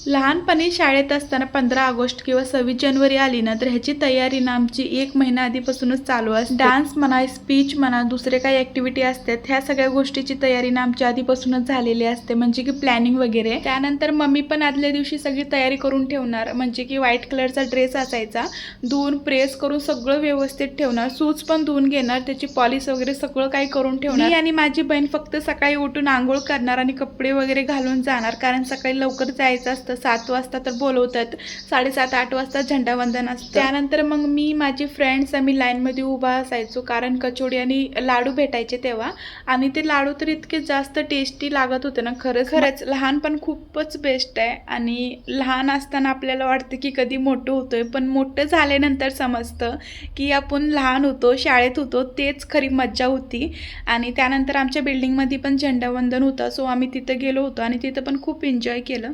लहानपणी शाळेत असताना 15 ऑगस्ट किंवा 26 जानेवारी आली ना, तर ह्याची तयारी ना आमची 1 महिना आधीपासूनच चालू असते. डान्स म्हणा, स्पीच म्हणा, दुसरे काही ॲक्टिव्हिटी असतात, ह्या सगळ्या गोष्टीची तयारी ना आमच्या आधीपासूनच झालेली असते, म्हणजे की प्लॅनिंग वगैरे. त्यानंतर मम्मी पण आदल्या दिवशी सगळी तयारी करून ठेवणार, म्हणजे की व्हाईट कलरचा ड्रेस असायचा, धुवून प्रेस करून सगळं व्यवस्थित ठेवणार, शूज पण धुवून घेणार, त्याची पॉलिश वगैरे सगळं काही करून ठेवणार. मी आणि माझी बहीण फक्त सकाळी उठून आंघोळ करणार आणि कपडे वगैरे घालून जाणार, कारण सकाळी लवकर जायचं असतं. 7 वाजता तर बोलवतात, 7:30-8 वाजता झेंडावंदन असतं. त्यानंतर मग मी माझी फ्रेंड्स आम्ही लाईनमध्ये उभा असायचो, कारण कचोडी आणि लाडू भेटायचे तेव्हा. आणि ते लाडू तर इतके जास्त टेस्टी लागत होते ना, खरंच लहानपण खूपच बेस्ट आहे. आणि लहान असताना आपल्याला वाटतं की कधी मोठं होतोय, पण मोठं झाल्यानंतर समजतं की आपण लहान होतो, शाळेत होतो, तेच खरी मज्जा होती. आणि त्यानंतर आमच्या बिल्डिंगमध्ये पण झेंडावंदन होतं, सो आम्ही तिथं गेलो होतो आणि तिथं पण खूप एन्जॉय केलं.